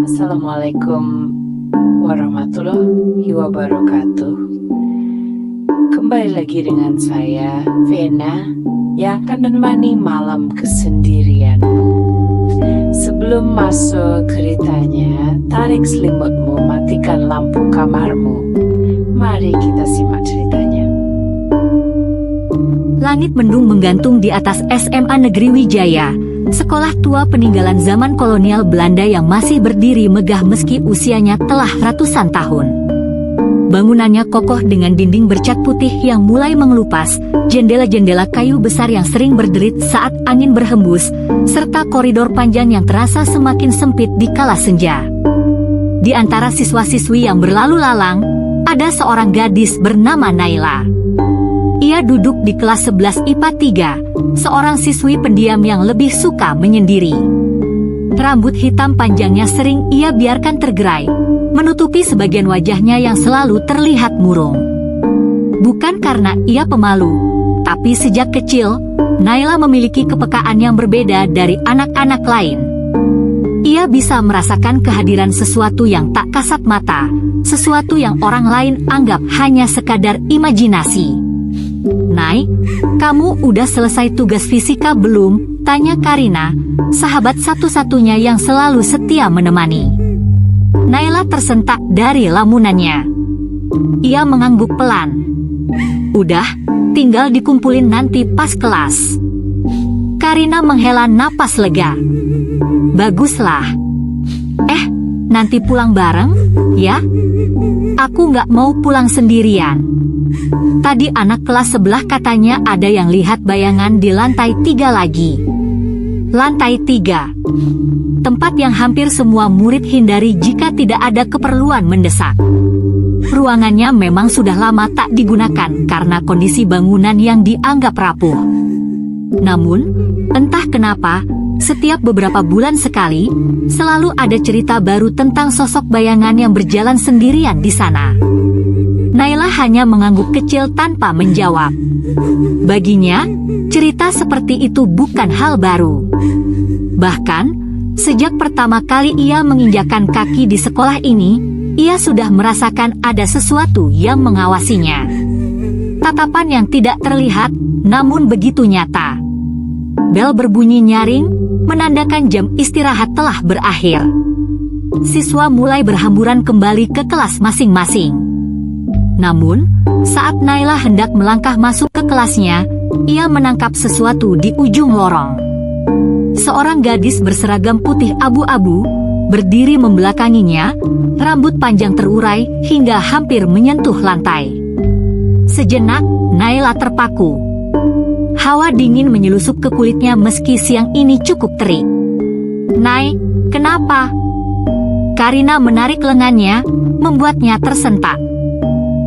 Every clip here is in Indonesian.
Assalamualaikum warahmatullahi wabarakatuh. Kembali lagi dengan saya, Vena, yang akan menemani malam kesendirian. Sebelum masuk ceritanya, tarik selimutmu, matikan lampu kamarmu. Mari kita simak ceritanya. Langit mendung menggantung di atas SMA Negeri Wijaya, sekolah tua peninggalan zaman kolonial Belanda yang masih berdiri megah meski usianya telah ratusan tahun. Bangunannya kokoh dengan dinding bercat putih yang mulai mengelupas, jendela-jendela kayu besar yang sering berderit saat angin berhembus, serta koridor panjang yang terasa semakin sempit di kala senja. Di antara siswa-siswi yang berlalu lalang, ada seorang gadis bernama Naila. Ia duduk di kelas 11 IPA 3, seorang siswi pendiam yang lebih suka menyendiri. Rambut hitam panjangnya sering ia biarkan tergerai, menutupi sebagian wajahnya yang selalu terlihat murung. Bukan karena ia pemalu, tapi sejak kecil, Naila memiliki kepekaan yang berbeda dari anak-anak lain. Ia bisa merasakan kehadiran sesuatu yang tak kasat mata, sesuatu yang orang lain anggap hanya sekadar imajinasi. "Nay, kamu udah selesai tugas fisika belum?" tanya Karina, sahabat satu-satunya yang selalu setia menemani. Naila tersentak dari lamunannya. Ia mengangguk pelan. "Udah, tinggal dikumpulin nanti pas kelas." Karina menghela napas lega. "Baguslah. Nanti pulang bareng, ya? Aku nggak mau pulang sendirian. Tadi anak kelas sebelah katanya ada yang lihat bayangan di lantai 3 lagi." Lantai 3. Tempat yang hampir semua murid hindari jika tidak ada keperluan mendesak. Ruangannya memang sudah lama tak digunakan karena kondisi bangunan yang dianggap rapuh. Namun, entah kenapa, setiap beberapa bulan sekali, selalu ada cerita baru tentang sosok bayangan yang berjalan sendirian di sana. Naila hanya mengangguk kecil tanpa menjawab. Baginya, cerita seperti itu bukan hal baru. Bahkan, sejak pertama kali ia menginjakkan kaki di sekolah ini, ia sudah merasakan ada sesuatu yang mengawasinya. Tatapan yang tidak terlihat, namun begitu nyata. Bel berbunyi nyaring, menandakan jam istirahat telah berakhir. Siswa mulai berhamburan kembali ke kelas masing-masing. Namun, saat Naila hendak melangkah masuk ke kelasnya, ia menangkap sesuatu di ujung lorong. Seorang gadis berseragam putih abu-abu, berdiri membelakanginya, rambut panjang terurai hingga hampir menyentuh lantai. Sejenak, Naila terpaku. Hawa dingin menyelusup ke kulitnya meski siang ini cukup terik. "Nay, kenapa?" Karina menarik lengannya, membuatnya tersentak.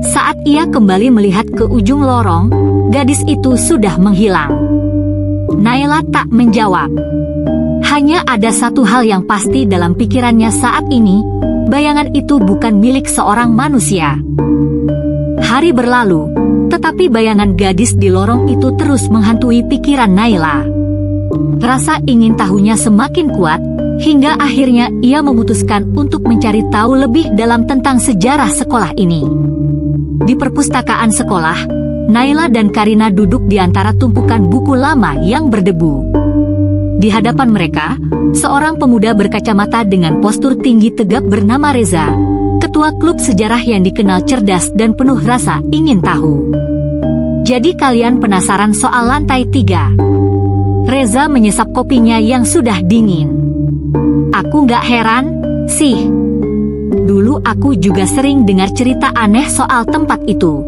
Saat ia kembali melihat ke ujung lorong, gadis itu sudah menghilang. Naila tak menjawab. Hanya ada satu hal yang pasti dalam pikirannya saat ini, bayangan itu bukan milik seorang manusia. Hari berlalu, tetapi bayangan gadis di lorong itu terus menghantui pikiran Naila. Rasa ingin tahunya semakin kuat, hingga akhirnya ia memutuskan untuk mencari tahu lebih dalam tentang sejarah sekolah ini. Di perpustakaan sekolah, Naila dan Karina duduk di antara tumpukan buku lama yang berdebu. Di hadapan mereka, seorang pemuda berkacamata dengan postur tinggi tegap bernama Reza, ketua klub sejarah yang dikenal cerdas dan penuh rasa ingin tahu. "Jadi kalian penasaran soal lantai 3? Reza menyesap kopinya yang sudah dingin. "Aku nggak heran, sih. Dulu aku juga sering dengar cerita aneh soal tempat itu."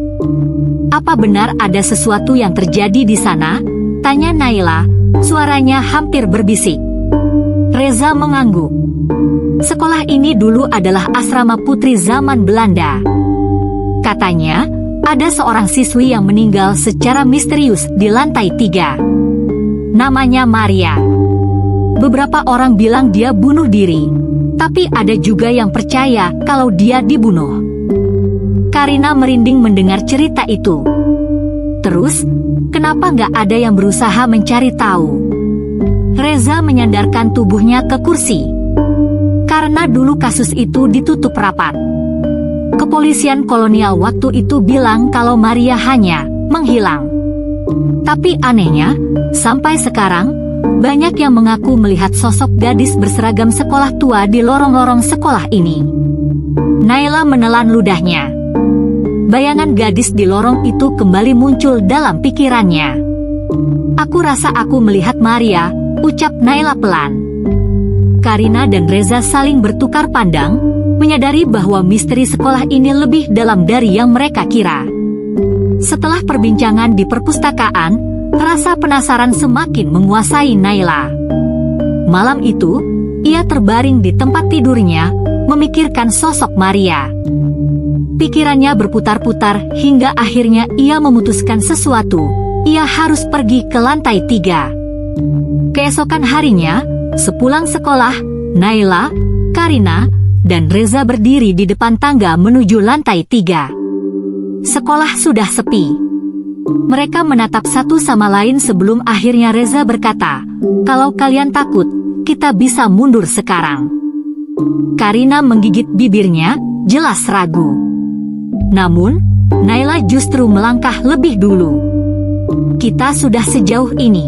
"Apa benar ada sesuatu yang terjadi di sana?" tanya Naila, suaranya hampir berbisik. Reza mengangguk. "Sekolah ini dulu adalah asrama putri zaman Belanda. Katanya, ada seorang siswi yang meninggal secara misterius di lantai 3. Namanya Maria. Beberapa orang bilang dia bunuh diri, tapi ada juga yang percaya kalau dia dibunuh." Karina merinding mendengar cerita itu. "Terus, kenapa nggak ada yang berusaha mencari tahu?" Reza menyandarkan tubuhnya ke kursi. Karena dulu kasus itu ditutup rapat. Kepolisian kolonial waktu itu bilang kalau Maria hanya menghilang. Tapi anehnya, sampai sekarang, banyak yang mengaku melihat sosok gadis berseragam sekolah tua di lorong-lorong sekolah ini. Naila menelan ludahnya. Bayangan gadis di lorong itu kembali muncul dalam pikirannya. Aku rasa aku melihat Maria, ucap Naila pelan. Karina dan Reza saling bertukar pandang, menyadari bahwa misteri sekolah ini lebih dalam dari yang mereka kira. Setelah perbincangan di perpustakaan, rasa penasaran semakin menguasai Naila. Malam itu, ia terbaring di tempat tidurnya, memikirkan sosok Maria. Pikirannya berputar-putar hingga akhirnya ia memutuskan sesuatu. Ia harus pergi ke lantai 3. Keesokan harinya, sepulang sekolah, Naila, Karina, dan Reza berdiri di depan tangga menuju lantai 3. Sekolah sudah sepi. Mereka menatap satu sama lain sebelum akhirnya Reza berkata, "Kalau kalian takut, kita bisa mundur sekarang." Karina menggigit bibirnya, jelas ragu. Namun, Naila justru melangkah lebih dulu. "Kita sudah sejauh ini.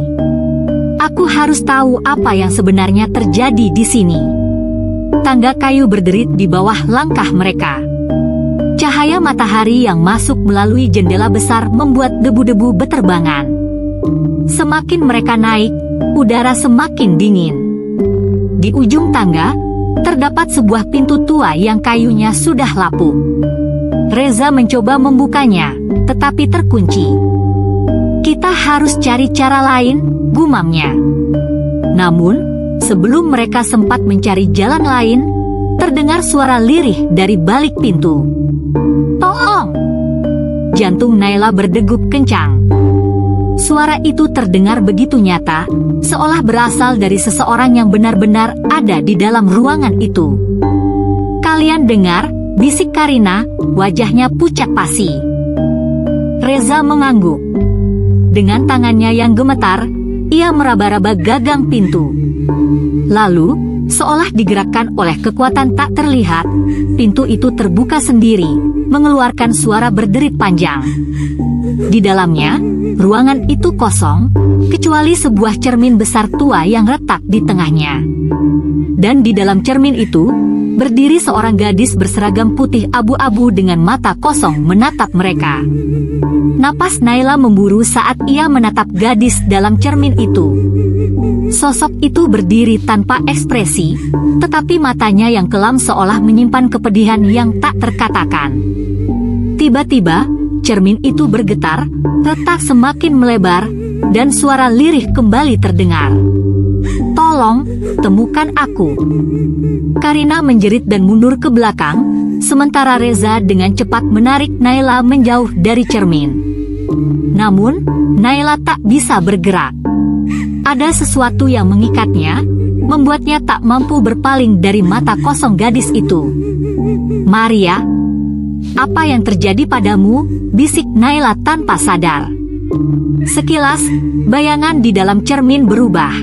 Aku harus tahu apa yang sebenarnya terjadi di sini." Tangga kayu berderit di bawah langkah mereka. Cahaya matahari yang masuk melalui jendela besar membuat debu-debu beterbangan. Semakin mereka naik, udara semakin dingin. Di ujung tangga, terdapat sebuah pintu tua yang kayunya sudah lapuk. Reza mencoba membukanya, tetapi terkunci. "Kita harus cari cara lain," gumamnya. Namun, sebelum mereka sempat mencari jalan lain, terdengar suara lirih dari balik pintu. "Tolong!" Jantung Naila berdegup kencang. Suara itu terdengar begitu nyata, seolah berasal dari seseorang yang benar-benar ada di dalam ruangan itu. "Kalian dengar?" bisik Karina, wajahnya pucat pasi. Reza mengangguk. Dengan tangannya yang gemetar, ia meraba-raba gagang pintu. Lalu, seolah digerakkan oleh kekuatan tak terlihat, pintu itu terbuka sendiri, mengeluarkan suara berderit panjang. Di dalamnya, ruangan itu kosong, kecuali sebuah cermin besar tua yang retak di tengahnya. Dan di dalam cermin itu, berdiri seorang gadis berseragam putih abu-abu dengan mata kosong menatap mereka. Napas Naila memburu saat ia menatap gadis dalam cermin itu. Sosok itu berdiri tanpa ekspresi, tetapi matanya yang kelam seolah menyimpan kepedihan yang tak terkatakan. Tiba-tiba, cermin itu bergetar, retak semakin melebar, dan suara lirih kembali terdengar. "Tolong, temukan aku." Karina menjerit dan mundur ke belakang, sementara Reza dengan cepat menarik Naila menjauh dari cermin. Namun, Naila tak bisa bergerak. Ada sesuatu yang mengikatnya, membuatnya tak mampu berpaling dari mata kosong gadis itu. "Maria, apa yang terjadi padamu?" bisik Naila tanpa sadar. Sekilas, bayangan di dalam cermin berubah.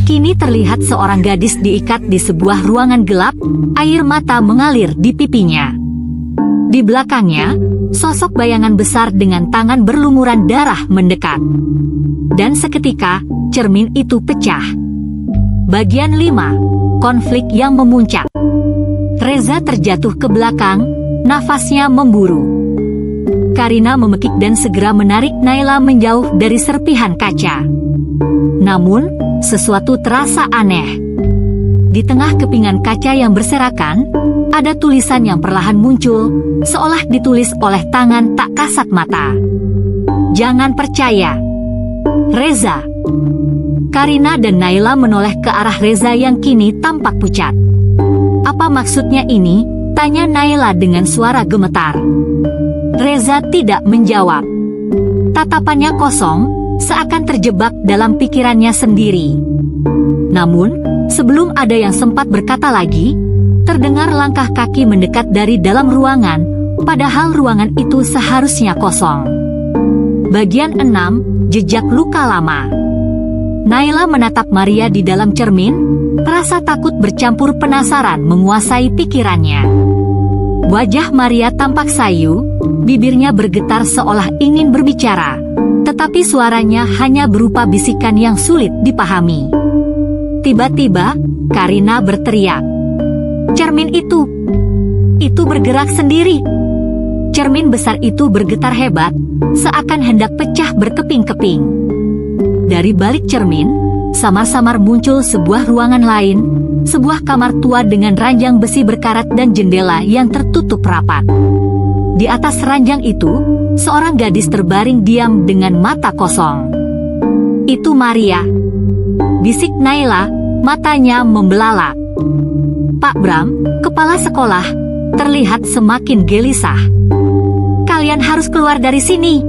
Kini terlihat seorang gadis diikat di sebuah ruangan gelap, air mata mengalir di pipinya. Di belakangnya, sosok bayangan besar dengan tangan berlumuran darah mendekat. Dan seketika, cermin itu pecah. Bagian 5. Konflik yang memuncak. Reza terjatuh ke belakang, nafasnya memburu. Karina memekik dan segera menarik Naila menjauh dari serpihan kaca. Namun, sesuatu terasa aneh. Di tengah kepingan kaca yang berserakan, ada tulisan yang perlahan muncul, seolah ditulis oleh tangan tak kasat mata. "Jangan percaya, Reza." Karina dan Naila menoleh ke arah Reza yang kini tampak pucat. "Apa maksudnya ini?" tanya Naila dengan suara gemetar. Reza tidak menjawab. Tatapannya kosong, seakan terjebak dalam pikirannya sendiri. Namun, sebelum ada yang sempat berkata lagi, terdengar langkah kaki mendekat dari dalam ruangan, padahal ruangan itu seharusnya kosong. Bagian 6. Jejak luka lama. Naila menatap Maria di dalam cermin, rasa takut bercampur penasaran menguasai pikirannya. Wajah Maria tampak sayu, bibirnya bergetar seolah ingin berbicara, tetapi suaranya hanya berupa bisikan yang sulit dipahami. Tiba-tiba, Karina berteriak, "Cermin itu bergerak sendiri!" Cermin besar itu bergetar hebat, seakan hendak pecah berkeping-keping. Dari balik cermin, samar-samar muncul sebuah ruangan lain, sebuah kamar tua dengan ranjang besi berkarat dan jendela yang tertutup rapat. Di atas ranjang itu, seorang gadis terbaring diam dengan mata kosong. "Itu Maria," bisik Naila, matanya membelalak. Pak Bram, kepala sekolah, terlihat semakin gelisah. "Kalian harus keluar dari sini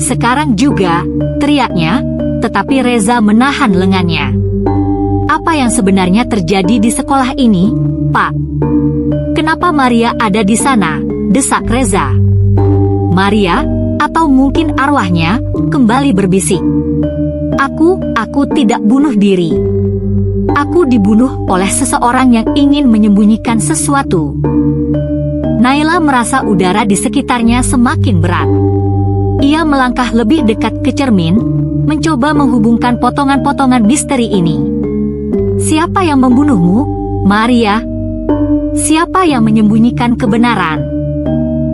sekarang juga," teriaknya, tetapi Reza menahan lengannya. "Apa yang sebenarnya terjadi di sekolah ini, Pak? Kenapa Maria ada di sana?" desak Reza. Maria, atau mungkin arwahnya, kembali berbisik. Aku tidak bunuh diri. Aku dibunuh oleh seseorang yang ingin menyembunyikan sesuatu." Naila merasa udara di sekitarnya semakin berat. Ia melangkah lebih dekat ke cermin, mencoba menghubungkan potongan-potongan misteri ini. "Siapa yang membunuhmu, Maria? Siapa yang menyembunyikan kebenaran?"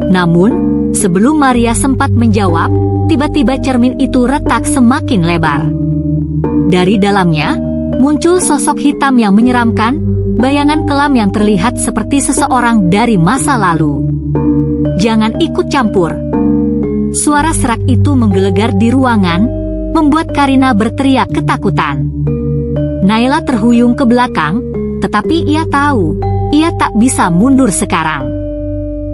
Namun, sebelum Maria sempat menjawab, tiba-tiba cermin itu retak semakin lebar. Dari dalamnya, muncul sosok hitam yang menyeramkan, bayangan kelam yang terlihat seperti seseorang dari masa lalu. "Jangan ikut campur!" Suara serak itu menggelegar di ruangan, membuat Karina berteriak ketakutan. Naila terhuyung ke belakang, tetapi ia tahu, ia tak bisa mundur sekarang.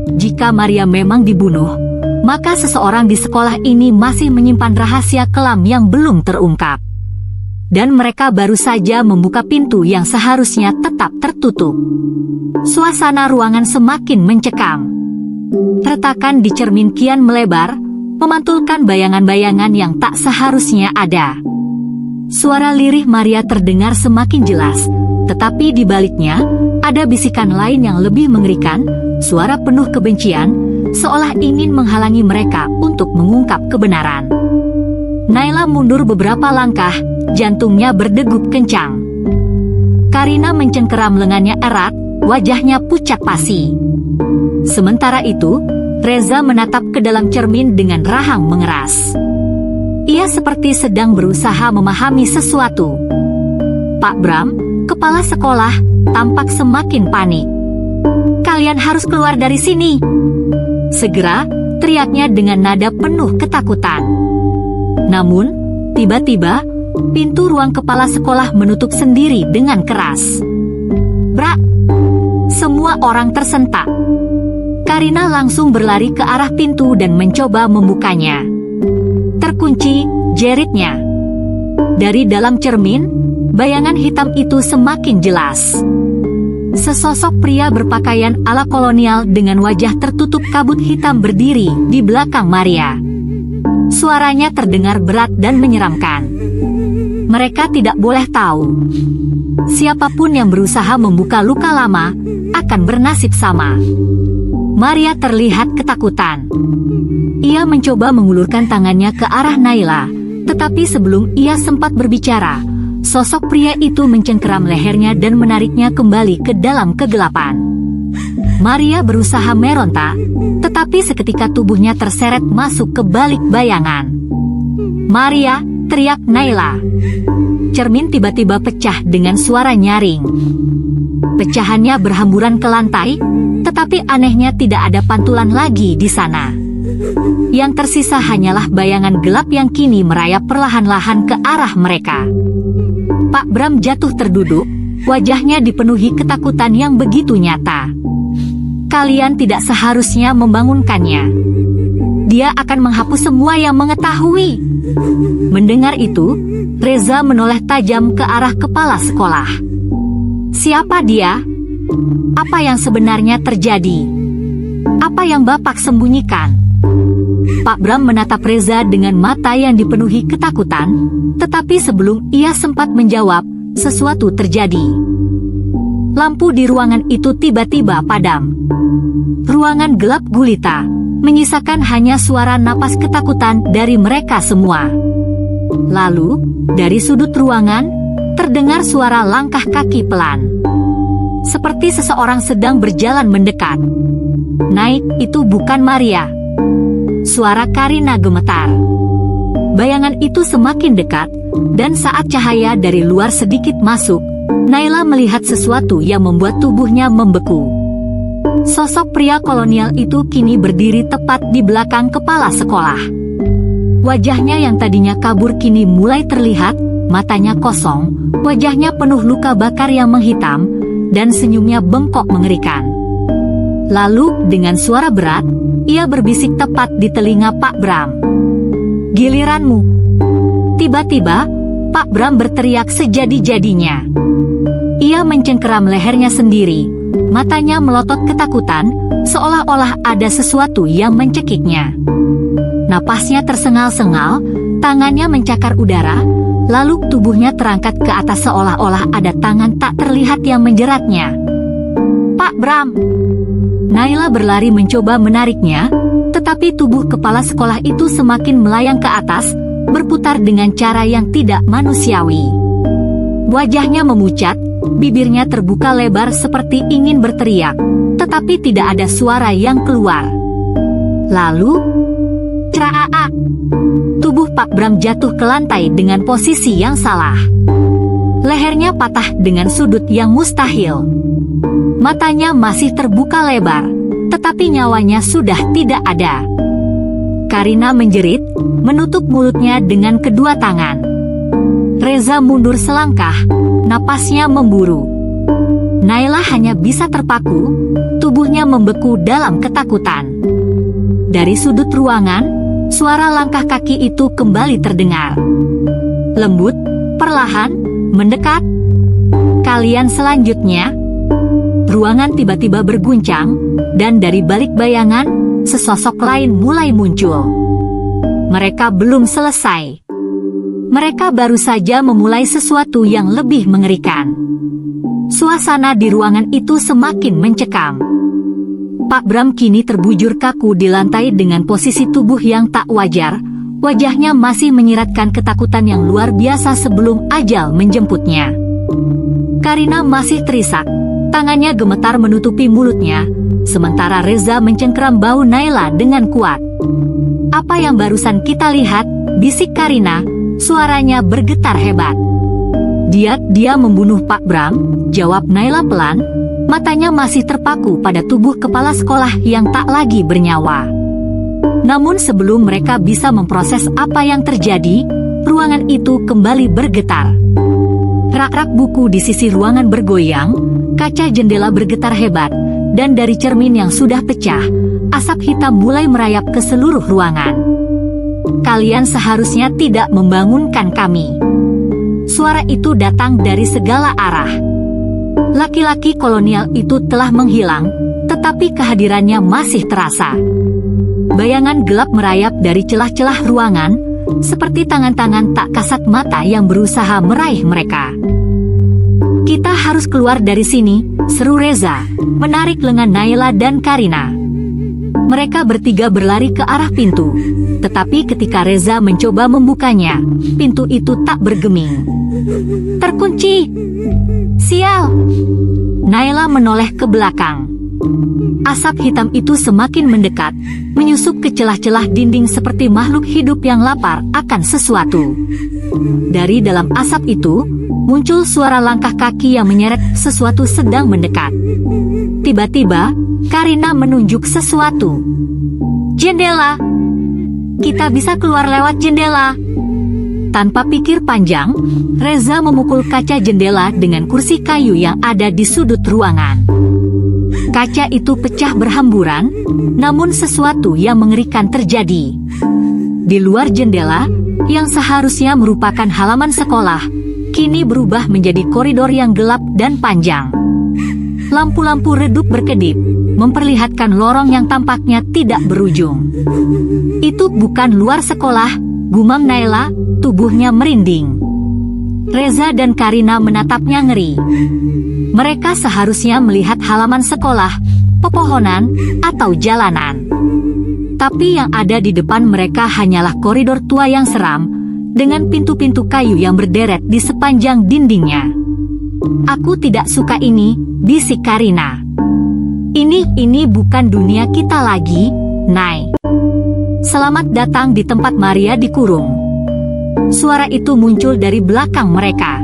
Jika Maria memang dibunuh, maka seseorang di sekolah ini masih menyimpan rahasia kelam yang belum terungkap. Dan mereka baru saja membuka pintu yang seharusnya tetap tertutup. Suasana ruangan semakin mencekam. Retakan di cermin kian melebar, memantulkan bayangan-bayangan yang tak seharusnya ada. Suara lirih Maria terdengar semakin jelas, tetapi di baliknya, ada bisikan lain yang lebih mengerikan, suara penuh kebencian, seolah ingin menghalangi mereka untuk mengungkap kebenaran. Naila mundur beberapa langkah, jantungnya berdegup kencang. Karina mencengkeram lengannya erat, wajahnya pucat pasi. Sementara itu, Reza menatap ke dalam cermin dengan rahang mengeras. Ia seperti sedang berusaha memahami sesuatu. Pak Bram, kepala sekolah, tampak semakin panik. "Kalian harus keluar dari sini!" Segera, teriaknya dengan nada penuh ketakutan. Namun, tiba-tiba, pintu ruang kepala sekolah menutup sendiri dengan keras. "Brak!" Semua orang tersentak. Karina langsung berlari ke arah pintu dan mencoba membukanya. Terkunci, jeritnya. Dari dalam cermin, bayangan hitam itu semakin jelas. Sesosok pria berpakaian ala kolonial dengan wajah tertutup kabut hitam berdiri di belakang Maria. Suaranya terdengar berat dan menyeramkan. Mereka tidak boleh tahu. Siapapun yang berusaha membuka luka lama akan bernasib sama. Maria terlihat ketakutan. Ia mencoba mengulurkan tangannya ke arah Naila, tetapi sebelum ia sempat berbicara, sosok pria itu mencengkeram lehernya dan menariknya kembali ke dalam kegelapan. Maria berusaha meronta, tetapi seketika tubuhnya terseret masuk ke balik bayangan. "Maria!" teriak Naila. Cermin tiba-tiba pecah dengan suara nyaring. Pecahannya berhamburan ke lantai, tetapi anehnya tidak ada pantulan lagi di sana. Yang tersisa hanyalah bayangan gelap yang kini merayap perlahan-lahan ke arah mereka. Pak Bram jatuh terduduk, wajahnya dipenuhi ketakutan yang begitu nyata. "Kalian tidak seharusnya membangunkannya. Dia akan menghapus semua yang mengetahui." Mendengar itu, Reza menoleh tajam ke arah kepala sekolah. "Siapa dia? Apa yang sebenarnya terjadi? Apa yang Bapak sembunyikan?" Pak Bram menatap Reza dengan mata yang dipenuhi ketakutan, tetapi sebelum ia sempat menjawab, sesuatu terjadi. Lampu di ruangan itu tiba-tiba padam. Ruangan gelap gulita, menyisakan hanya suara napas ketakutan dari mereka semua. Lalu, dari sudut ruangan, terdengar suara langkah kaki pelan. Seperti seseorang sedang berjalan mendekat. Naik, itu bukan Maria. Suara Karina gemetar. Bayangan itu semakin dekat, dan saat cahaya dari luar sedikit masuk, Naila melihat sesuatu yang membuat tubuhnya membeku. Sosok pria kolonial itu kini berdiri tepat di belakang kepala sekolah. Wajahnya yang tadinya kabur kini mulai terlihat, matanya kosong, wajahnya penuh luka bakar yang menghitam, dan senyumnya bengkok mengerikan. Lalu, dengan suara berat, ia berbisik tepat di telinga Pak Bram. "Giliranmu." Tiba-tiba, Pak Bram berteriak sejadi-jadinya. Ia mencengkeram lehernya sendiri, matanya melotot ketakutan, seolah-olah ada sesuatu yang mencekiknya. Napasnya tersengal-sengal, tangannya mencakar udara, lalu tubuhnya terangkat ke atas seolah-olah ada tangan tak terlihat yang menjeratnya. "Pak Bram!" Naila berlari mencoba menariknya, tetapi tubuh kepala sekolah itu semakin melayang ke atas, berputar dengan cara yang tidak manusiawi. Wajahnya memucat, bibirnya terbuka lebar seperti ingin berteriak, tetapi tidak ada suara yang keluar. Lalu, ceraak! Tubuh Pak Bram jatuh ke lantai dengan posisi yang salah. Lehernya patah dengan sudut yang mustahil. Matanya masih terbuka lebar, tetapi nyawanya sudah tidak ada. Karina menjerit, menutup mulutnya dengan kedua tangan. Reza mundur selangkah, napasnya memburu. Naila hanya bisa terpaku, tubuhnya membeku dalam ketakutan. Dari sudut ruangan, suara langkah kaki itu kembali terdengar. Lembut, perlahan, mendekat. "Kalian selanjutnya." Ruangan tiba-tiba berguncang, dan dari balik bayangan, sesosok lain mulai muncul. Mereka belum selesai. Mereka baru saja memulai sesuatu yang lebih mengerikan. Suasana di ruangan itu semakin mencekam. Pak Bram kini terbujur kaku di lantai dengan posisi tubuh yang tak wajar. Wajahnya masih menyiratkan ketakutan yang luar biasa sebelum ajal menjemputnya. Karina masih terisak, tangannya gemetar menutupi mulutnya, sementara Reza mencengkeram bahu Naila dengan kuat. "Apa yang barusan kita lihat?" bisik Karina, suaranya bergetar hebat. Dia membunuh Pak Bram," jawab Naila pelan, matanya masih terpaku pada tubuh kepala sekolah yang tak lagi bernyawa. Namun sebelum mereka bisa memproses apa yang terjadi, ruangan itu kembali bergetar. Rak-rak buku di sisi ruangan bergoyang, kaca jendela bergetar hebat, dan dari cermin yang sudah pecah, asap hitam mulai merayap ke seluruh ruangan. "Kalian seharusnya tidak membangunkan kami." Suara itu datang dari segala arah. Laki-laki kolonial itu telah menghilang, tetapi kehadirannya masih terasa. Bayangan gelap merayap dari celah-celah ruangan, seperti tangan-tangan tak kasat mata yang berusaha meraih mereka. "Kita harus keluar dari sini," seru Reza, menarik lengan Naila dan Karina. Mereka bertiga berlari ke arah pintu, tetapi ketika Reza mencoba membukanya, pintu itu tak bergeming. "Terkunci! Sial!" Naila menoleh ke belakang. Asap hitam itu semakin mendekat, menyusup ke celah-celah dinding seperti makhluk hidup yang lapar akan sesuatu. Dari dalam asap itu, muncul suara langkah kaki yang menyeret sesuatu sedang mendekat. Tiba-tiba, Karina menunjuk sesuatu. "Jendela! Kita bisa keluar lewat jendela!" Tanpa pikir panjang, Reza memukul kaca jendela dengan kursi kayu yang ada di sudut ruangan. Kaca itu pecah berhamburan, namun sesuatu yang mengerikan terjadi. Di luar jendela, yang seharusnya merupakan halaman sekolah, kini berubah menjadi koridor yang gelap dan panjang. Lampu-lampu redup berkedip, memperlihatkan lorong yang tampaknya tidak berujung. Itu bukan luar sekolah, gumam Naila, tubuhnya merinding. Reza dan Karina menatapnya ngeri. Mereka seharusnya melihat halaman sekolah, pepohonan, atau jalanan. Tapi yang ada di depan mereka hanyalah koridor tua yang seram, dengan pintu-pintu kayu yang berderet di sepanjang dindingnya. "Aku tidak suka ini," bisik Karina. Ini bukan dunia kita lagi, Nay. Selamat datang di tempat Maria dikurung." Suara itu muncul dari belakang mereka.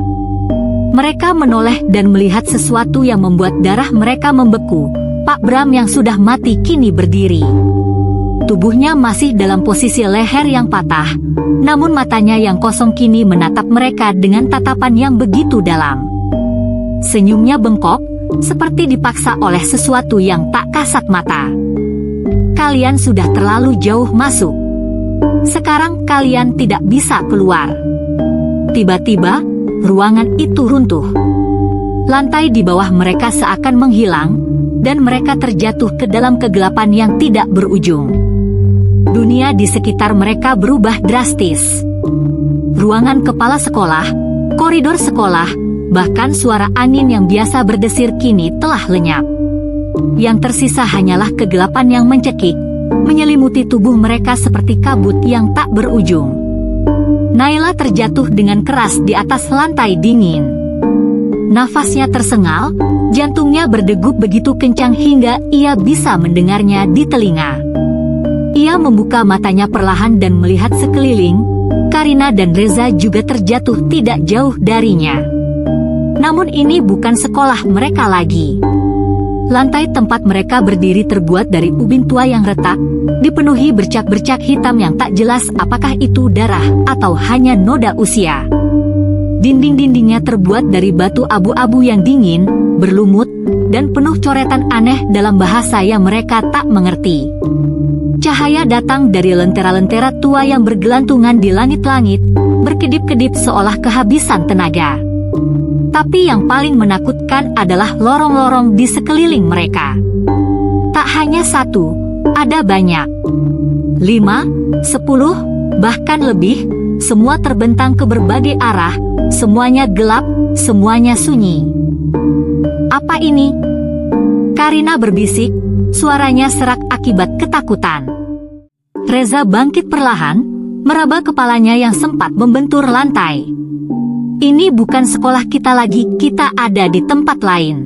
Mereka menoleh dan melihat sesuatu yang membuat darah mereka membeku. Pak Bram yang sudah mati kini berdiri. Tubuhnya masih dalam posisi leher yang patah, namun matanya yang kosong kini menatap mereka dengan tatapan yang begitu dalam. Senyumnya bengkok, seperti dipaksa oleh sesuatu yang tak kasat mata. "Kalian sudah terlalu jauh masuk. Sekarang kalian tidak bisa keluar." Tiba-tiba, ruangan itu runtuh. Lantai di bawah mereka seakan menghilang, dan mereka terjatuh ke dalam kegelapan yang tidak berujung. Dunia di sekitar mereka berubah drastis. Ruangan kepala sekolah, koridor sekolah, bahkan suara angin yang biasa berdesir kini telah lenyap. Yang tersisa hanyalah kegelapan yang mencekik, menyelimuti tubuh mereka seperti kabut yang tak berujung. Naila terjatuh dengan keras di atas lantai dingin. Nafasnya tersengal, jantungnya berdegup begitu kencang hingga ia bisa mendengarnya di telinga. Ia membuka matanya perlahan dan melihat sekeliling. Karina dan Reza juga terjatuh tidak jauh darinya. Namun ini bukan sekolah mereka lagi. Lantai tempat mereka berdiri terbuat dari ubin tua yang retak, dipenuhi bercak-bercak hitam yang tak jelas apakah itu darah atau hanya noda usia. Dinding-dindingnya terbuat dari batu abu-abu yang dingin, berlumut, dan penuh coretan aneh dalam bahasa yang mereka tak mengerti. Cahaya datang dari lentera-lentera tua yang bergelantungan di langit-langit, berkedip-kedip seolah kehabisan tenaga. Tapi yang paling menakutkan adalah lorong-lorong di sekeliling mereka. Tak hanya satu, ada banyak. 5, 10, bahkan lebih, semua terbentang ke berbagai arah, semuanya gelap, semuanya sunyi. "Apa ini?" Karina berbisik, suaranya serak akibat ketakutan. Reza bangkit perlahan, meraba kepalanya yang sempat membentur lantai. "Ini bukan sekolah kita lagi, kita ada di tempat lain."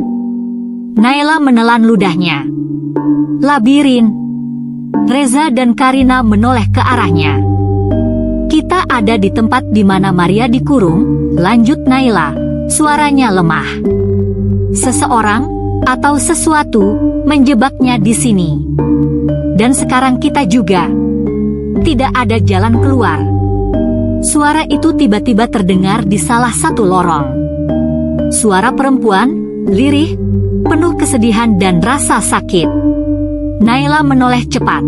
Naila menelan ludahnya. "Labirin." Reza dan Karina menoleh ke arahnya. "Kita ada di tempat di mana Maria dikurung," lanjut Naila, suaranya lemah. "Seseorang atau sesuatu menjebaknya di sini. Dan sekarang kita juga. Tidak ada jalan keluar." Suara itu tiba-tiba terdengar di salah satu lorong. Suara perempuan, lirih, penuh kesedihan dan rasa sakit. Naila menoleh cepat.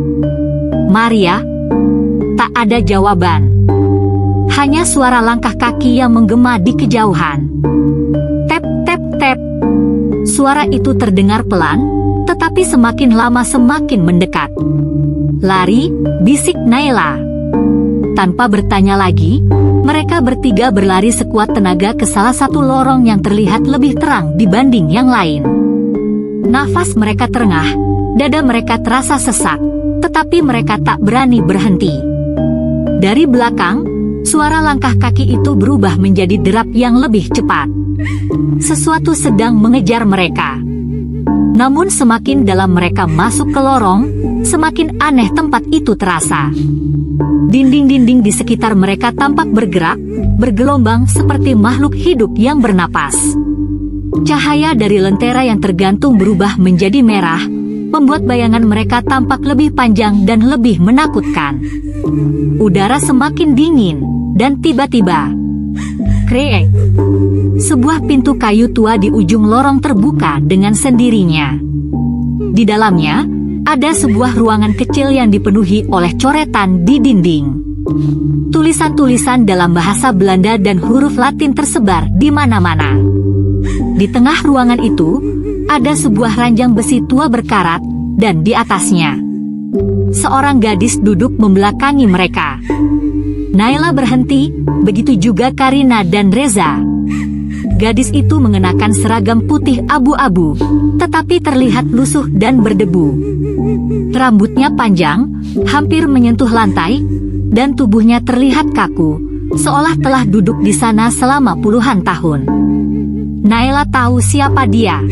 "Maria?" Tak ada jawaban. Hanya suara langkah kaki yang menggema di kejauhan. Tep, tep, tep. Suara itu terdengar pelan, tetapi semakin lama semakin mendekat. "Lari," bisik Naila. Tanpa bertanya lagi, mereka bertiga berlari sekuat tenaga ke salah satu lorong yang terlihat lebih terang dibanding yang lain. Nafas mereka terengah, dada mereka terasa sesak, tetapi mereka tak berani berhenti. Dari belakang, suara langkah kaki itu berubah menjadi derap yang lebih cepat. Sesuatu sedang mengejar mereka. Namun semakin dalam mereka masuk ke lorong, semakin aneh tempat itu terasa. Dinding-dinding di sekitar mereka tampak bergerak, bergelombang seperti makhluk hidup yang bernapas. Cahaya dari lentera yang tergantung berubah menjadi merah, membuat bayangan mereka tampak lebih panjang dan lebih menakutkan. Udara semakin dingin, dan tiba-tiba, kreek, sebuah pintu kayu tua di ujung lorong terbuka dengan sendirinya. Di dalamnya, ada sebuah ruangan kecil yang dipenuhi oleh coretan di dinding. Tulisan-tulisan dalam bahasa Belanda dan huruf Latin tersebar di mana-mana. Di tengah ruangan itu, ada sebuah ranjang besi tua berkarat, dan di atasnya seorang gadis duduk membelakangi mereka. Naila berhenti, begitu juga Karina dan Reza. Gadis itu mengenakan seragam putih abu-abu, tetapi terlihat lusuh dan berdebu. Rambutnya panjang, hampir menyentuh lantai, dan tubuhnya terlihat kaku, seolah telah duduk di sana selama puluhan tahun. Naila tahu siapa dia.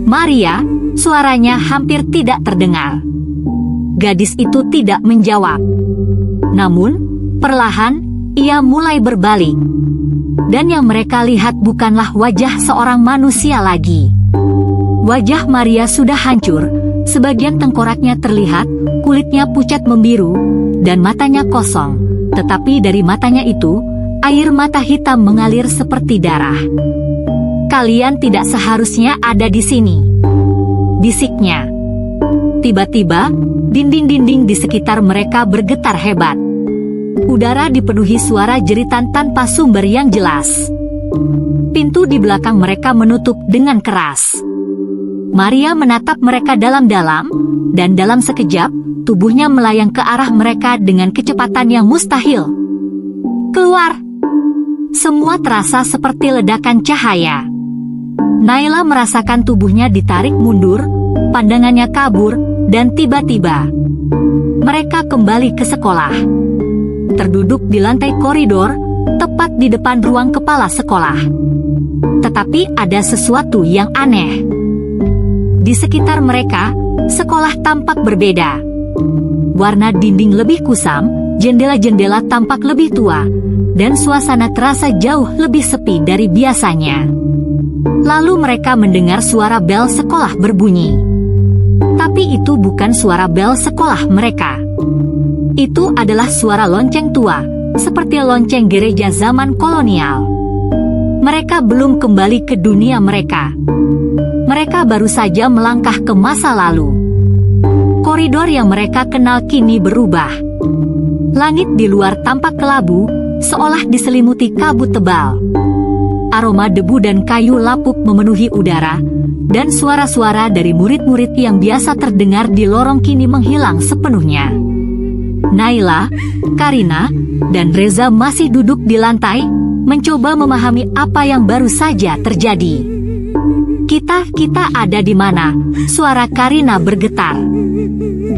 Maria, suaranya hampir tidak terdengar. Gadis itu tidak menjawab. Namun, perlahan, ia mulai berbalik. Dan yang mereka lihat bukanlah wajah seorang manusia lagi. Wajah Maria sudah hancur, sebagian tengkoraknya terlihat, kulitnya pucat membiru, dan matanya kosong. Tetapi dari matanya itu, air mata hitam mengalir seperti darah. "Kalian tidak seharusnya ada di sini," bisiknya. Tiba-tiba, dinding-dinding di sekitar mereka bergetar hebat. Udara dipenuhi suara jeritan tanpa sumber yang jelas. Pintu di belakang mereka menutup dengan keras. Maria menatap mereka dalam-dalam, dan dalam sekejap, tubuhnya melayang ke arah mereka dengan kecepatan yang mustahil. "Keluar!" Semua terasa seperti ledakan cahaya. Naila merasakan tubuhnya ditarik mundur, pandangannya kabur, dan tiba-tiba mereka kembali ke sekolah. Terduduk di lantai koridor, tepat di depan ruang kepala sekolah. Tetapi ada sesuatu yang aneh. Di sekitar mereka, sekolah tampak berbeda. Warna dinding lebih kusam, jendela-jendela tampak lebih tua, dan suasana terasa jauh lebih sepi dari biasanya. Lalu mereka mendengar suara bel sekolah berbunyi. Tapi itu bukan suara bel sekolah mereka. Itu adalah suara lonceng tua, seperti lonceng gereja zaman kolonial. Mereka belum kembali ke dunia mereka. Mereka baru saja melangkah ke masa lalu. Koridor yang mereka kenal kini berubah. Langit di luar tampak kelabu, seolah diselimuti kabut tebal. Aroma debu dan kayu lapuk memenuhi udara, dan suara-suara dari murid-murid yang biasa terdengar di lorong kini menghilang sepenuhnya. Naila, Karina, dan Reza masih duduk di lantai, mencoba memahami apa yang baru saja terjadi. Kita ada di mana?" Suara Karina bergetar.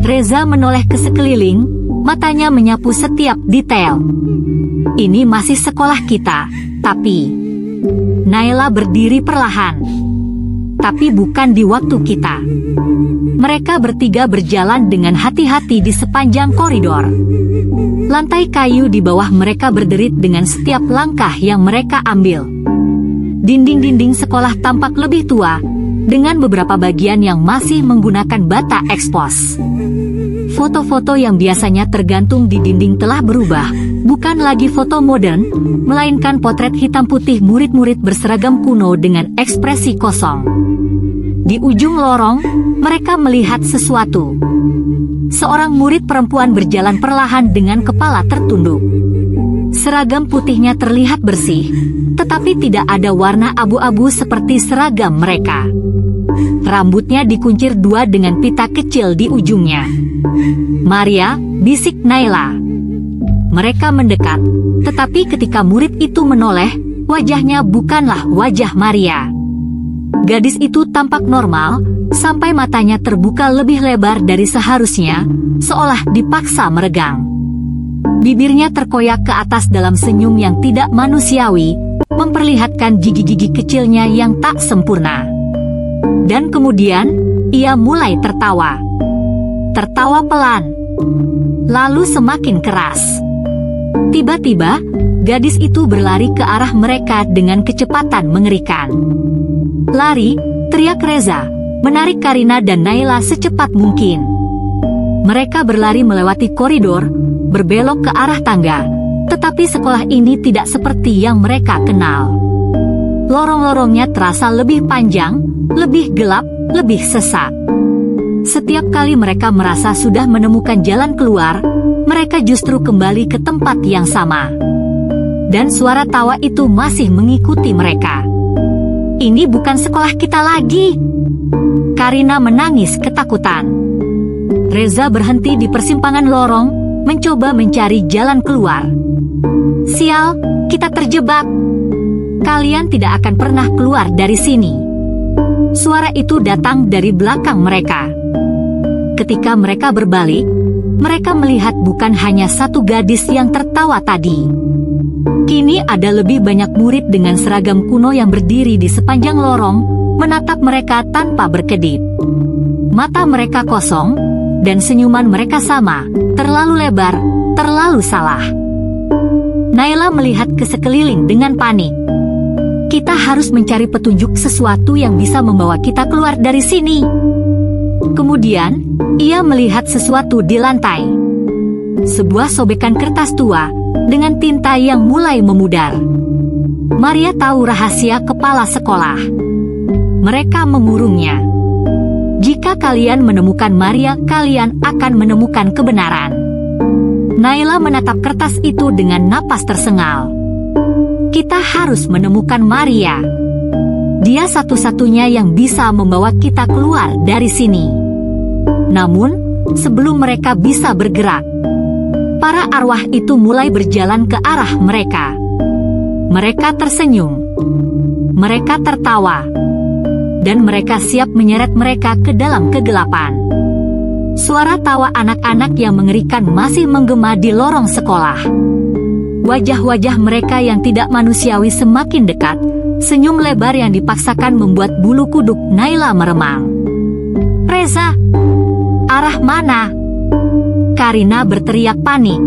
Reza menoleh ke sekeliling, matanya menyapu setiap detail. "Ini masih sekolah kita, tapi..." Naila berdiri perlahan. "Tapi bukan di waktu kita." Mereka bertiga berjalan dengan hati-hati di sepanjang koridor. Lantai kayu di bawah mereka berderit dengan setiap langkah yang mereka ambil. Dinding-dinding sekolah tampak lebih tua, dengan beberapa bagian yang masih menggunakan bata ekspos. Foto-foto yang biasanya tergantung di dinding telah berubah, bukan lagi foto modern, melainkan potret hitam putih murid-murid berseragam kuno dengan ekspresi kosong. Di ujung lorong, mereka melihat sesuatu. Seorang murid perempuan berjalan perlahan dengan kepala tertunduk. Seragam putihnya terlihat bersih, tetapi tidak ada warna abu-abu seperti seragam mereka. Rambutnya dikuncir dua dengan pita kecil di ujungnya. "Maria," bisik Naila. Mereka mendekat, tetapi ketika murid itu menoleh, wajahnya bukanlah wajah Maria. Gadis itu tampak normal, sampai matanya terbuka lebih lebar dari seharusnya, seolah dipaksa meregang. Bibirnya terkoyak ke atas dalam senyum yang tidak manusiawi, memperlihatkan gigi-gigi kecilnya yang tak sempurna. Dan kemudian, ia mulai tertawa. Tertawa pelan, lalu semakin keras. Tiba-tiba, gadis itu berlari ke arah mereka dengan kecepatan mengerikan. "Lari!" teriak Reza, menarik Karina dan Naila secepat mungkin. Mereka berlari melewati koridor, berbelok ke arah tangga, tetapi sekolah ini tidak seperti yang mereka kenal. Lorong-lorongnya terasa lebih panjang, lebih gelap, lebih sesak. Setiap kali mereka merasa sudah menemukan jalan keluar, mereka justru kembali ke tempat yang sama. Dan suara tawa itu masih mengikuti mereka. ini bukan sekolah kita lagi. Karina menangis ketakutan. Reza berhenti di persimpangan lorong, mencoba mencari jalan keluar. Sial, kita terjebak. Kalian tidak akan pernah keluar dari sini. Suara itu datang dari belakang mereka. Ketika mereka berbalik, mereka melihat bukan hanya satu gadis yang tertawa tadi. Kini ada lebih banyak murid dengan seragam kuno yang berdiri di sepanjang lorong, menatap mereka tanpa berkedip. Mata mereka kosong, dan senyuman mereka sama, terlalu lebar, terlalu salah. Naila melihat ke sekeliling dengan panik. Kita harus mencari petunjuk sesuatu yang bisa membawa kita keluar dari sini. Kemudian, ia melihat sesuatu di lantai. Sebuah sobekan kertas tua, dengan tinta yang mulai memudar. Maria tahu rahasia kepala sekolah. Mereka mengurungnya. Jika kalian menemukan Maria, kalian akan menemukan kebenaran. Naila menatap kertas itu dengan napas tersengal. Kita harus menemukan Maria. Dia satu-satunya yang bisa membawa kita keluar dari sini. Namun, sebelum mereka bisa bergerak, para arwah itu mulai berjalan ke arah mereka. Mereka tersenyum. Mereka tertawa. Dan mereka siap menyeret mereka ke dalam kegelapan. Suara tawa anak-anak yang mengerikan masih menggema di lorong sekolah. Wajah-wajah mereka yang tidak manusiawi semakin dekat. Senyum lebar yang dipaksakan membuat bulu kuduk Naila meremang. Reza! Arah mana? Karina berteriak panik.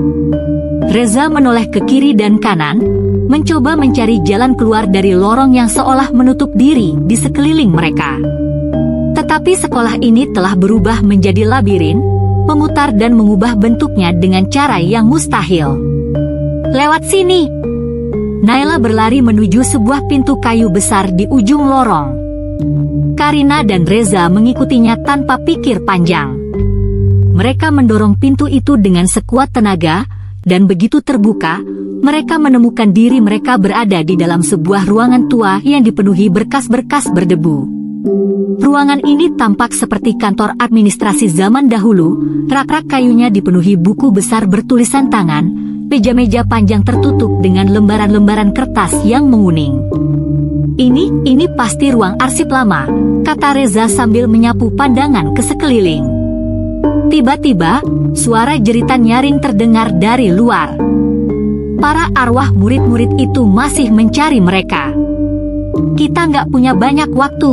Reza menoleh ke kiri dan kanan, mencoba mencari jalan keluar dari lorong yang seolah menutup diri di sekeliling mereka. Tetapi sekolah ini telah berubah menjadi labirin, memutar dan mengubah bentuknya dengan cara yang mustahil. Lewat sini! Naila berlari menuju sebuah pintu kayu besar di ujung lorong. Karina dan Reza mengikutinya tanpa pikir panjang. Mereka mendorong pintu itu dengan sekuat tenaga, dan begitu terbuka, mereka menemukan diri mereka berada di dalam sebuah ruangan tua yang dipenuhi berkas-berkas berdebu. Ruangan ini tampak seperti kantor administrasi zaman dahulu, rak-rak kayunya dipenuhi buku besar bertulisan tangan, meja-meja panjang tertutup dengan lembaran-lembaran kertas yang menguning. Ini pasti ruang arsip lama, kata Reza sambil menyapu pandangan ke sekeliling. Tiba-tiba, suara jeritan nyaring terdengar dari luar. Para arwah murid-murid itu masih mencari mereka. Kita nggak punya banyak waktu.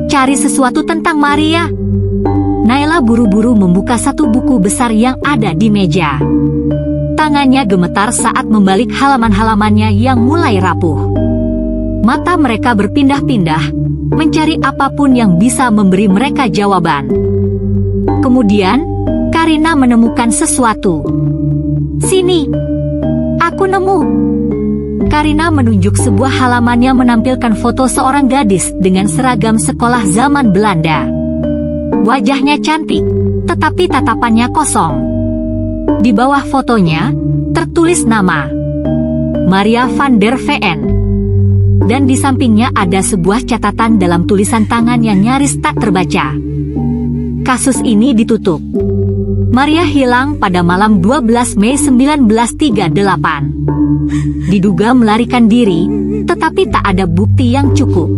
Cari sesuatu tentang Maria. Naila buru-buru membuka satu buku besar yang ada di meja. Tangannya gemetar saat membalik halaman-halamannya yang mulai rapuh. Mata mereka berpindah-pindah, mencari apapun yang bisa memberi mereka jawaban. Kemudian, Karina menemukan sesuatu. Sini, aku nemu. Karina menunjuk sebuah halaman yang menampilkan foto seorang gadis dengan seragam sekolah zaman Belanda. Wajahnya cantik, tetapi tatapannya kosong. Di bawah fotonya, tertulis nama Maria van der Veen. Dan di sampingnya ada sebuah catatan dalam tulisan tangan yang nyaris tak terbaca. Kasus ini ditutup. Maria hilang pada malam 12 Mei 1938. Diduga melarikan diri, tetapi tak ada bukti yang cukup.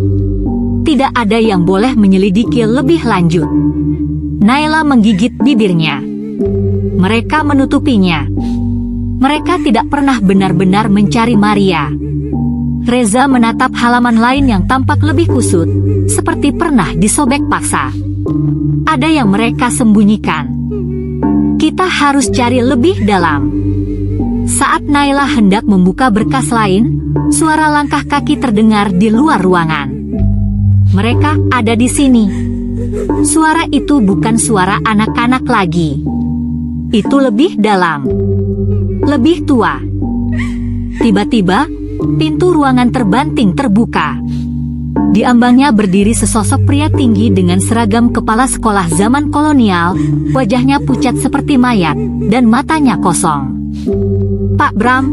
Tidak ada yang boleh menyelidiki lebih lanjut. Naila menggigit bibirnya. Mereka menutupinya. Mereka tidak pernah benar-benar mencari Maria. Reza menatap halaman lain yang tampak lebih kusut, seperti pernah disobek paksa. Ada yang mereka sembunyikan. Kita harus cari lebih dalam. Saat Naila hendak membuka berkas lain, suara langkah kaki terdengar di luar ruangan. Mereka ada di sini. Suara itu bukan suara anak-anak lagi. Itu lebih dalam. Lebih tua. Tiba-tiba, pintu ruangan terbanting terbuka. Di ambangnya berdiri sesosok pria tinggi dengan seragam kepala sekolah zaman kolonial, wajahnya pucat seperti mayat, dan matanya kosong. Pak Bram?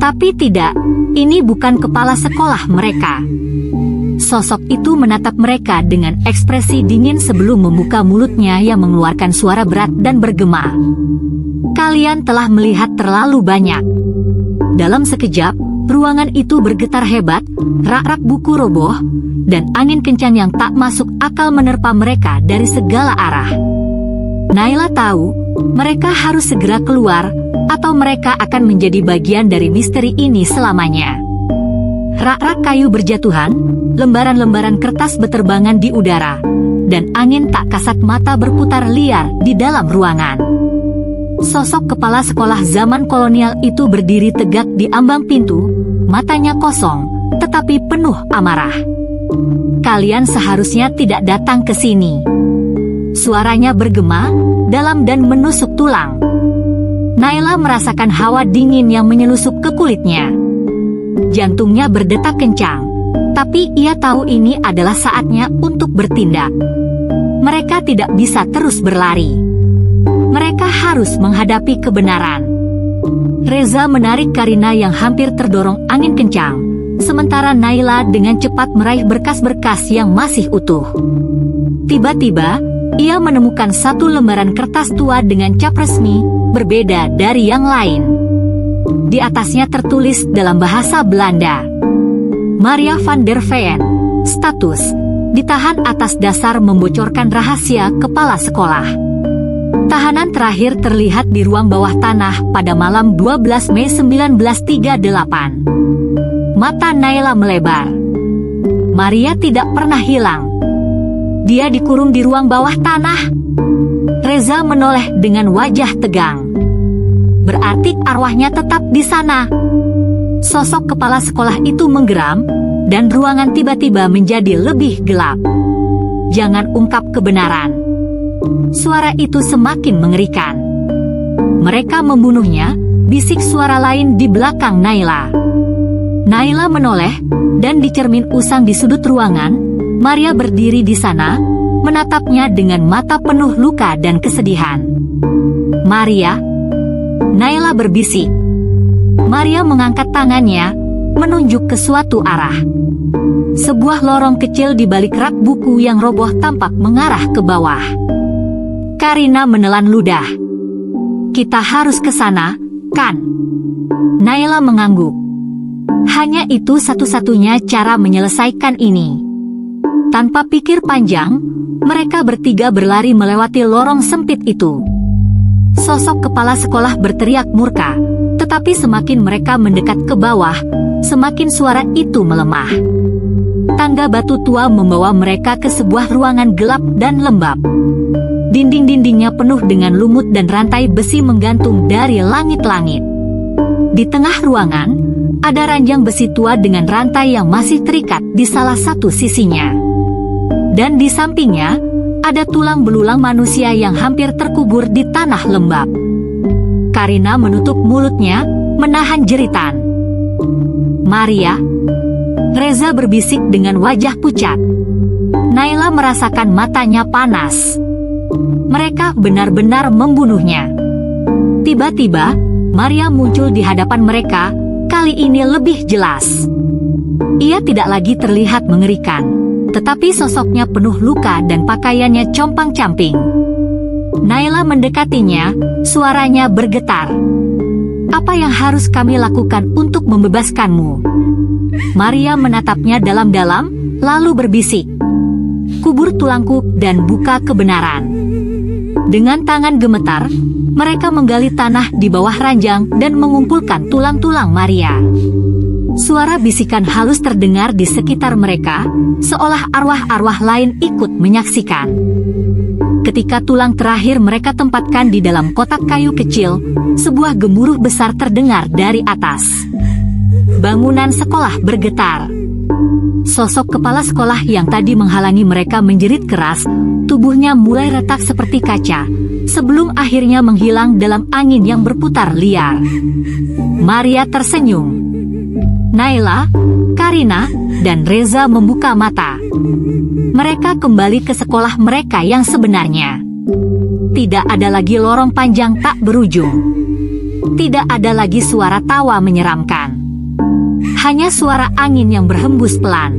Tapi tidak, ini bukan kepala sekolah mereka. Sosok itu menatap mereka dengan ekspresi dingin sebelum membuka mulutnya yang mengeluarkan suara berat dan bergema. Kalian telah melihat terlalu banyak. Dalam sekejap, ruangan itu bergetar hebat, rak-rak buku roboh, dan angin kencang yang tak masuk akal menerpa mereka dari segala arah. Naila tahu, mereka harus segera keluar, atau mereka akan menjadi bagian dari misteri ini selamanya. Rak-rak kayu berjatuhan, lembaran-lembaran kertas beterbangan di udara, dan angin tak kasat mata berputar liar di dalam ruangan. Sosok kepala sekolah zaman kolonial itu berdiri tegak di ambang pintu, matanya kosong, tetapi penuh amarah. Kalian seharusnya tidak datang ke sini. Suaranya bergema, dalam dan menusuk tulang. Naila merasakan hawa dingin yang menyelusup ke kulitnya. Jantungnya berdetak kencang, tapi ia tahu ini adalah saatnya untuk bertindak. Mereka tidak bisa terus berlari. Mereka harus menghadapi kebenaran. Reza menarik Karina yang hampir terdorong angin kencang, sementara Naila dengan cepat meraih berkas-berkas yang masih utuh. Tiba-tiba, ia menemukan satu lembaran kertas tua dengan cap resmi, berbeda dari yang lain. Di atasnya tertulis dalam bahasa Belanda, Maria van der Veen, status, ditahan atas dasar membocorkan rahasia kepala sekolah. Tahanan terakhir terlihat di ruang bawah tanah pada malam 12 Mei 1938. Mata Naila melebar. Maria tidak pernah hilang. Dia dikurung di ruang bawah tanah. Reza menoleh dengan wajah tegang. Berarti arwahnya tetap di sana. Sosok kepala sekolah itu menggeram, dan ruangan tiba-tiba menjadi lebih gelap. Jangan ungkap kebenaran. Suara itu semakin mengerikan. Mereka membunuhnya, bisik suara lain di belakang Naila. Naila menoleh, dan di cermin usang di sudut ruangan, Maria berdiri di sana, menatapnya dengan mata penuh luka dan kesedihan. Maria, Naila berbisik. Maria mengangkat tangannya, menunjuk ke suatu arah. Sebuah lorong kecil di balik rak buku yang roboh tampak mengarah ke bawah. Karina menelan ludah. Kita harus ke sana, kan? Naila mengangguk. Hanya itu satu-satunya cara menyelesaikan ini. Tanpa pikir panjang, mereka bertiga berlari melewati lorong sempit itu. Sosok kepala sekolah berteriak murka, tetapi semakin mereka mendekat ke bawah, semakin suara itu melemah. Tangga batu tua membawa mereka ke sebuah ruangan gelap dan lembab. Dinding-dindingnya penuh dengan lumut dan rantai besi menggantung dari langit-langit. Di tengah ruangan, ada ranjang besi tua dengan rantai yang masih terikat di salah satu sisinya. Dan di sampingnya, ada tulang belulang manusia yang hampir terkubur di tanah lembab. Karina menutup mulutnya, menahan jeritan. Maria, Reza berbisik dengan wajah pucat. Naila merasakan matanya panas. Mereka benar-benar membunuhnya. Tiba-tiba, Maria muncul di hadapan mereka, kali ini lebih jelas. Ia tidak lagi terlihat mengerikan, tetapi sosoknya penuh luka dan pakaiannya compang-camping. Naila mendekatinya, suaranya bergetar. Apa yang harus kami lakukan untuk membebaskanmu? Maria menatapnya dalam-dalam, lalu berbisik. Kubur tulangku dan buka kebenaran. Dengan tangan gemetar, mereka menggali tanah di bawah ranjang dan mengumpulkan tulang-tulang Maria. Suara bisikan halus terdengar di sekitar mereka, seolah arwah-arwah lain ikut menyaksikan. Ketika tulang terakhir mereka tempatkan di dalam kotak kayu kecil, sebuah gemuruh besar terdengar dari atas. Bangunan sekolah bergetar. Sosok kepala sekolah yang tadi menghalangi mereka menjerit keras, tubuhnya mulai retak seperti kaca, sebelum akhirnya menghilang dalam angin yang berputar liar. Maria tersenyum. Naila, Karina, dan Reza membuka mata. Mereka kembali ke sekolah mereka yang sebenarnya. Tidak ada lagi lorong panjang tak berujung. Tidak ada lagi suara tawa menyeramkan. Hanya suara angin yang berhembus pelan.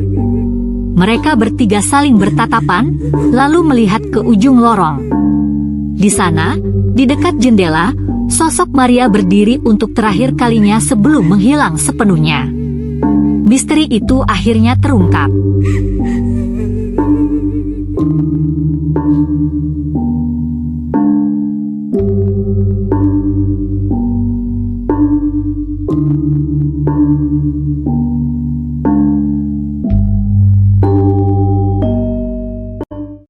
Mereka bertiga saling bertatapan, lalu melihat ke ujung lorong. Di sana, di dekat jendela, sosok Maria berdiri untuk terakhir kalinya sebelum menghilang sepenuhnya. Misteri itu akhirnya terungkap.